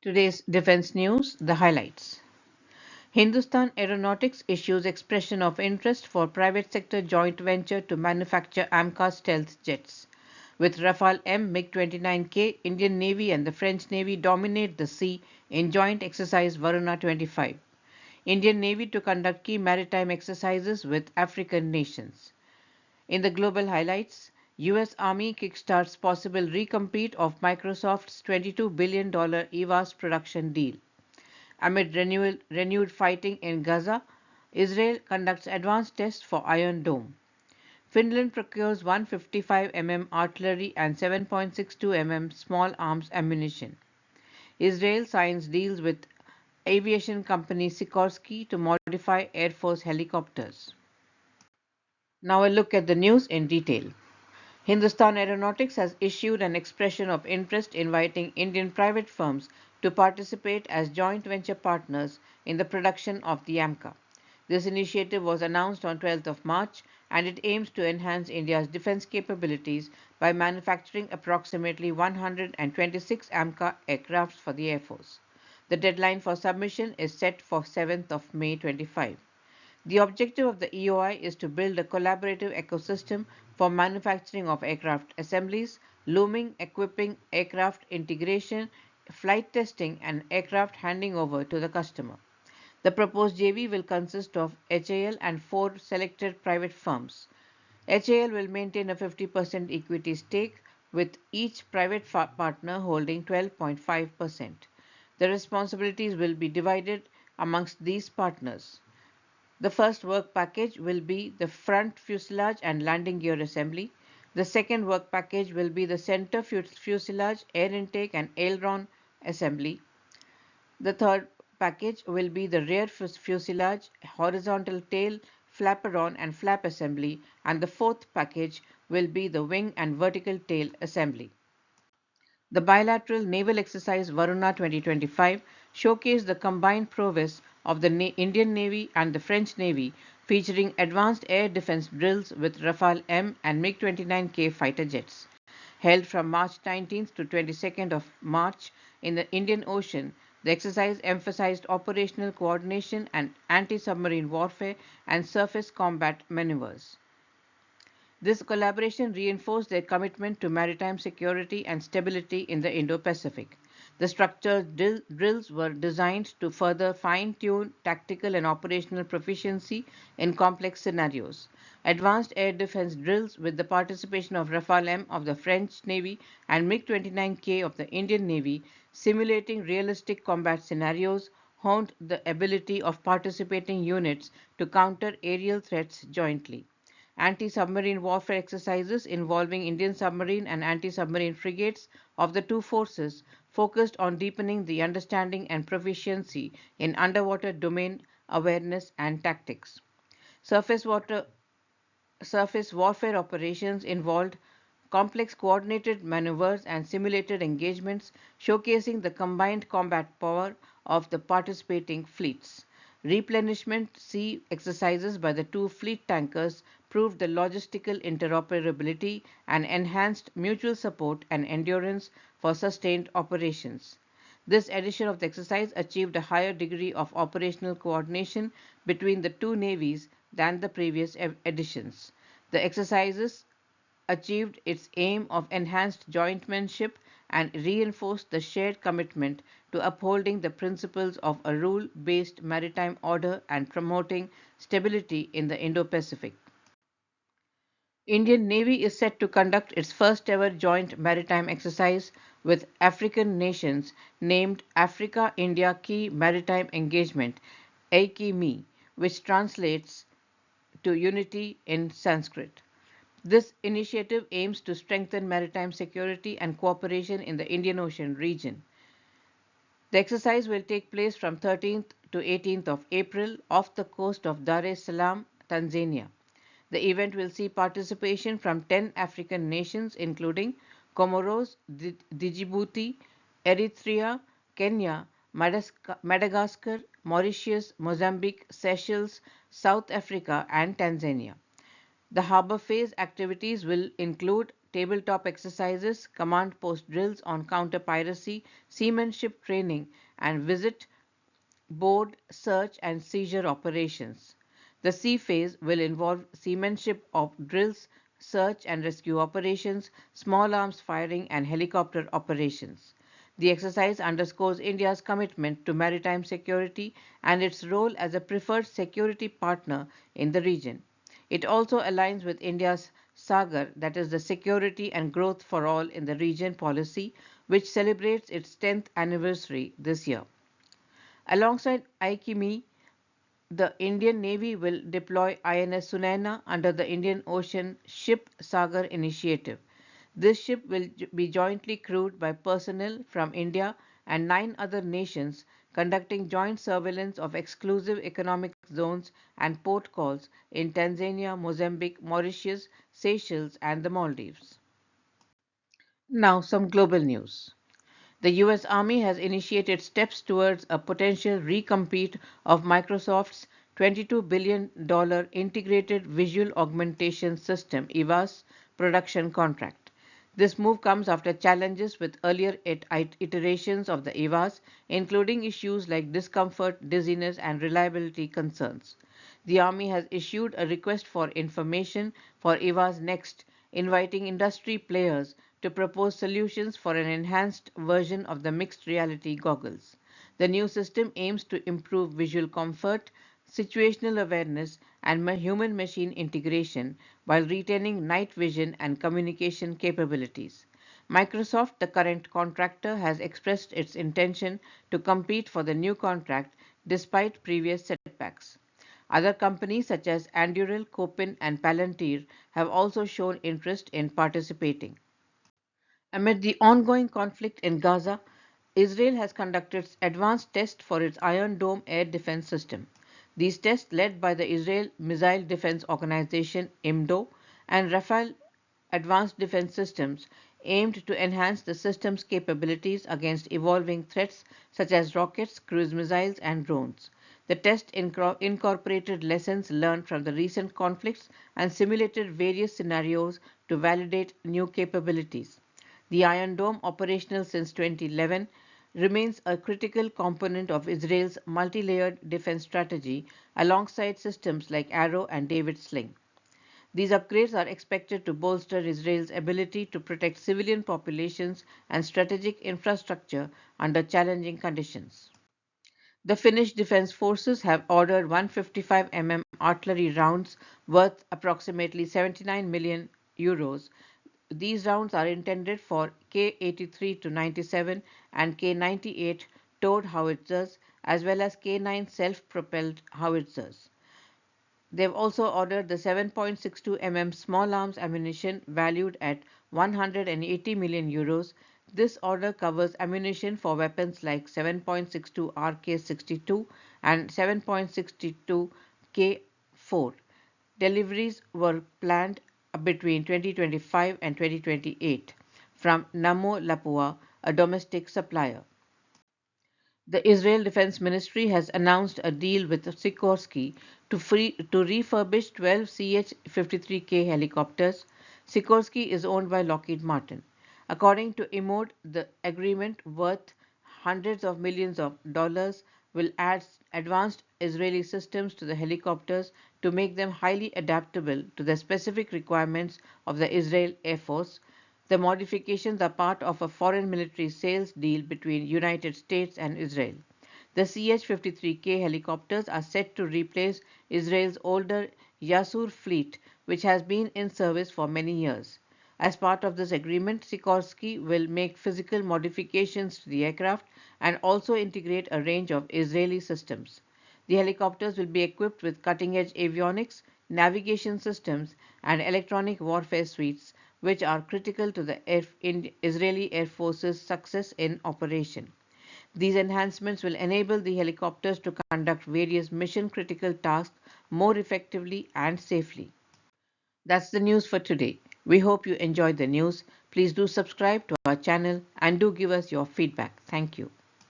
Today's defense news, the highlights. Hindustan Aeronautics issues expression of interest for private sector joint venture to manufacture AMCA stealth jets. With Rafale-M MiG-29K, Indian Navy and the French Navy dominate the sea in joint exercise Varuna 25. Indian Navy to conduct key maritime exercises with African nations. In the global highlights, US Army kickstarts possible recompete of Microsoft's $22 billion IVAS production deal. Amid renewed fighting in Gaza, Israel conducts advanced tests for Iron Dome. Finland procures 155 mm artillery and 7.62 mm small arms ammunition. Israel signs deals with aviation company Sikorsky to modify Air Force helicopters. Now a look at the news in detail. Hindustan Aeronautics has issued an expression of interest inviting Indian private firms to participate as joint venture partners in the production of the AMCA. This initiative was announced on 12th of March and it aims to enhance India's defense capabilities by manufacturing approximately 126 AMCA aircrafts for the Air Force. The deadline for submission is set for 7th of May 25. The objective of the EOI is to build a collaborative ecosystem for manufacturing of aircraft assemblies, looming, equipping, aircraft integration, flight testing, and aircraft handing over to the customer. The proposed JV will consist of HAL and 4 selected private firms. HAL will maintain a 50% equity stake, with each private partner holding 12.5%. The responsibilities will be divided amongst these partners. The first work package will be the front fuselage and landing gear assembly. The second work package will be the center fuselage, air intake, and aileron assembly. The third package will be the rear fuselage, horizontal tail, flaperon, and flap assembly, and the fourth package will be the wing and vertical tail assembly. The bilateral naval exercise Varuna 2025 showcased the combined prowess of the Indian Navy and the French Navy, featuring advanced air defense drills with Rafale-M and MiG-29K fighter jets. Held from March 19th to 22nd of March in the Indian Ocean, the exercise emphasized operational coordination and anti-submarine warfare and surface combat maneuvers. This collaboration reinforced their commitment to maritime security and stability in the Indo-Pacific. The structured drills were designed to further fine-tune tactical and operational proficiency in complex scenarios. Advanced air defense drills with the participation of Rafale-M of the French Navy and MiG-29K of the Indian Navy, simulating realistic combat scenarios, honed the ability of participating units to counter aerial threats jointly. Anti-submarine warfare exercises involving Indian submarine and anti-submarine frigates of the two forces focused on deepening the understanding and proficiency in underwater domain awareness and tactics. Surface warfare operations involved complex coordinated maneuvers and simulated engagements, showcasing the combined combat power of the participating fleets. Replenishment sea exercises by the two fleet tankers proved the logistical interoperability and enhanced mutual support and endurance for sustained operations. This edition of the exercise achieved a higher degree of operational coordination between the two navies than the previous editions. The exercises achieved its aim of enhanced jointmanship and reinforced the shared commitment to upholding the principles of a rule-based maritime order and promoting stability in the Indo-Pacific. Indian Navy is set to conduct its first ever joint maritime exercise with African nations named Africa-India Key Maritime Engagement (AKIME), which translates to unity in Sanskrit. This initiative aims to strengthen maritime security and cooperation in the Indian Ocean region. The exercise will take place from 13th to 18th of April off the coast of Dar es Salaam, Tanzania. The event will see participation from 10 African nations including Comoros, Djibouti, Eritrea, Kenya, Madagascar, Mauritius, Mozambique, Seychelles, South Africa and Tanzania. The harbour phase activities will include tabletop exercises, command post drills on counter piracy, seamanship training, and visit board search and seizure operations. The sea phase will involve seamanship drills, search and rescue operations, small arms firing, and helicopter operations. The exercise underscores India's commitment to maritime security and its role as a preferred security partner in the region. It also aligns with India's Sagar, that is, the Security and Growth for All in the Region policy, which celebrates its 10th anniversary this year. Alongside IKME, the Indian Navy will deploy INS Sunaina under the Indian Ocean Ship Sagar initiative. This ship will be jointly crewed by personnel from India and 9 other nations, conducting joint surveillance of exclusive economic zones and port calls in Tanzania, Mozambique, Mauritius, Seychelles, and the Maldives. Now, some global news. The US Army has initiated steps towards a potential recompete of Microsoft's $22 billion Integrated Visual Augmentation System (IVAS) production contract. This move comes after challenges with earlier iterations of the IVAS, including issues like discomfort, dizziness, and reliability concerns. The Army has issued a request for information for IVAS Next, inviting industry players to propose solutions for an enhanced version of the mixed reality goggles. The new system aims to improve visual comfort, situational awareness, and human machine integration while retaining night vision and communication capabilities. Microsoft, the current contractor, has expressed its intention to compete for the new contract despite previous setbacks. Other companies such as Anduril, Kopin, and Palantir have also shown interest in participating. Amid the ongoing conflict in Gaza, Israel has conducted advanced tests for its Iron Dome air defense system. These tests, led by the Israel Missile Defense Organization (IMDO) and Rafale Advanced Defense Systems, aimed to enhance the system's capabilities against evolving threats such as rockets, cruise missiles, and drones. The test incorporated lessons learned from the recent conflicts and simulated various scenarios to validate new capabilities. The Iron Dome, operational since 2011, remains a critical component of Israel's multi-layered defense strategy alongside systems like Arrow and David Sling. These upgrades are expected to bolster Israel's ability to protect civilian populations and strategic infrastructure under challenging conditions. The Finnish Defence Forces have ordered 155 artillery rounds worth approximately €79 million. These rounds are intended for K-83-97 and K-98 towed howitzers as well as K-9 self-propelled howitzers. They have also ordered the 7.62 small arms ammunition valued at €180 million. This order covers ammunition for weapons like 7.62 RK-62 and 7.62 K4. Deliveries were planned between 2025 and 2028 from Namo Lapua, a domestic supplier. The Israel Defense Ministry has announced a deal with Sikorsky to refurbish 12 CH-53K helicopters. Sikorsky is owned by Lockheed Martin. According to IMOD, the agreement, worth hundreds of millions of dollars, will add advanced Israeli systems to the helicopters to make them highly adaptable to the specific requirements of the Israel Air Force. The modifications are part of a foreign military sales deal between United States and Israel. The CH-53K helicopters are set to replace Israel's older Yasur fleet, which has been in service for many years. As part of this agreement, Sikorsky will make physical modifications to the aircraft and also integrate a range of Israeli systems. The helicopters will be equipped with cutting-edge avionics, navigation systems, and electronic warfare suites, which are critical to the Israeli Air Force's success in operation. These enhancements will enable the helicopters to conduct various mission-critical tasks more effectively and safely. That's the news for today. We hope you enjoyed the news. Please do subscribe to our channel and do give us your feedback. Thank you.